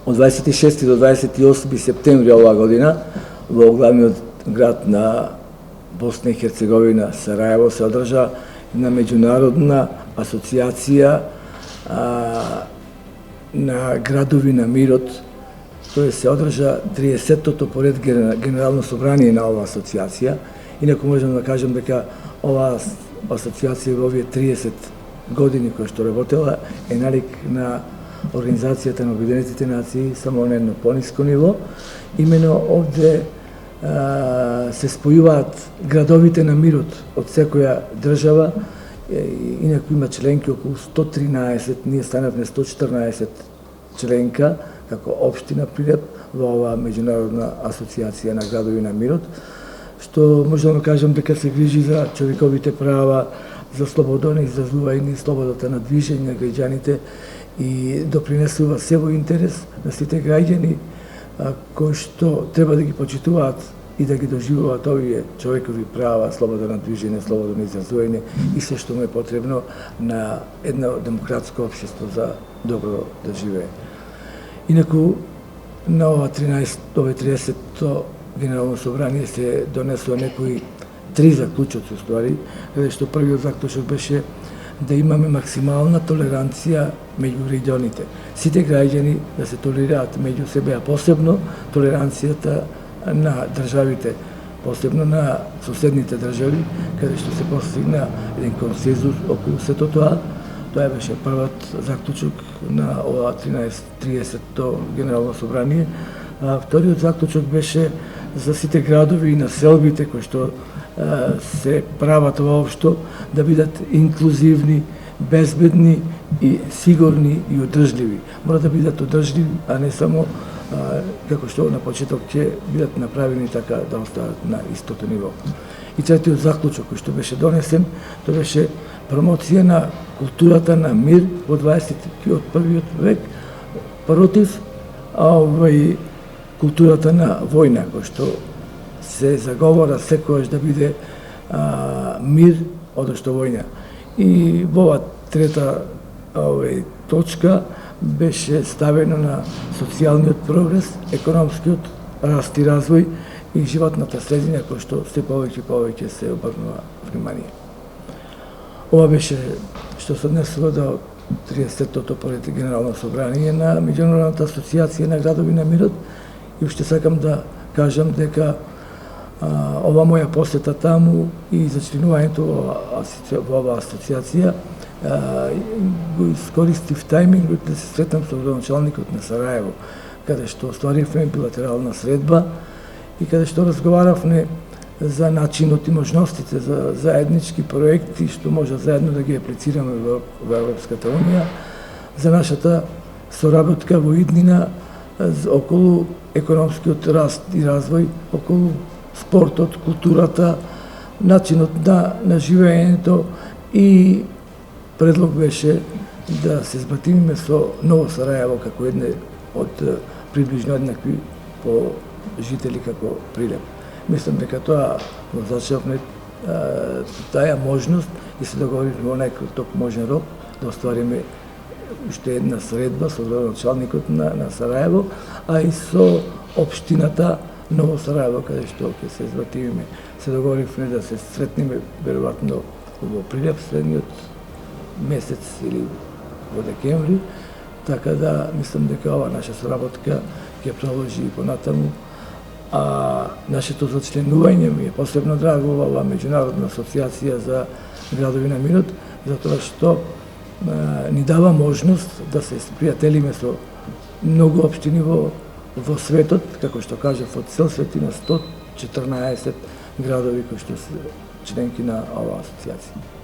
Од 26 до 28 септември оваа година во главниот град на Босна и Херцеговина, Сараево, се одржа една меѓународна асоциација на градови на мирот. Тој се одржа 30-тото поред генерално собрание на оваа асоциација. Инаку можам да кажам дека оваа асоциација во овие 30 години кои што работела е налик на Организацијата на Обединетите нации, само на едно пониско ниво. Имено овде се спојуваат градовите на мирот од секоја држава, инаку има членки околу 113, ние станавме 114 членка како општина Прилеп во оваа меѓународна асоциација на градови на мирот, што можам да кажам дека се грижи за човековите права, за слободно изразување, слободата на движење на граѓаните и допринесува се во интерес на сите граѓани кои што треба да ги почитуваат и да ги доживуваат овие човекови права, слобода на движење, слободно изразување и се што му е потребно на едно демократско општество за добро да живее. Инаку на ова 30-то генерално собрание се донесува некои 3 заклучоци уствари, каде што првиот заклучок беше да имаме максимална толеранција меѓу граѓаните. Сите граѓани да се толерираат меѓу себе, а посебно толеранцијата на државите, посебно на соседните држави, каде што се постигна еден консензус околу сето тоа. Тоа беше првиот заклучок на ова 30-то генерално собрание. Вториот заклучок беше за сите градови и населбите кои што се прават воопшто да бидат инклузивни, безбедни и сигурни и одржливи. Мора да бидат одржливи, а не само како што на почеток ќе бидат направени така да остават на истото ниво. И третиот заклучок кој што беше донесен, тоа беше промоција на културата на мир во 21 век против културата на војна, кој што се заговора секојаш да биде мир одошто војна. И во оваа трета точка беше ставено на социјалниот прогрес, економскиот раст и развој и животната средина, кој што се повеќе и повеќе се обрнува внимание. Ова беше што се однесува до 30-тото поред генерално собрание на Меѓународната асоциација на градови на мирот. И уште сакам да кажам дека ова моја посета таму и зачленувањето во оваа асоциација го искористив тајмингот да се сретам со градоначалникот на Сараево, каде што остваривме билатерална средба и каде што разговаравме за начинот и можностите за заеднички проекти што може заедно да ги аплицираме во Европската унија, за нашата соработка во иднина околу економскиот раст и развој, околу спортот, културата, начинот на живеењето и предлог беше да се збатимиме со Ново Сараево како едне од приближно еднакви по жители како Прилеп. Мислам дека тоа го зачевме таа можност и се договоривме во најкраток можен рок да оствариме уште една средба со градоначалникот на Сараево, а и со општината Ново Сараево, каде што ќе се збатиме. Се договоривме да се сретнеме веројатно во Прилеп следниот месец или во декември, така да мислам дека ова наша соработка ќе продолжи и понатаму. А нашето зачленување ми е посебно драго во оваа меѓународна асоциација за градови на мирот, затоа што ни дава можност да се спријателиме со многу општини во светот, како што кажав, од цел свет има 114 градови кои што се членки на оваа асоциација.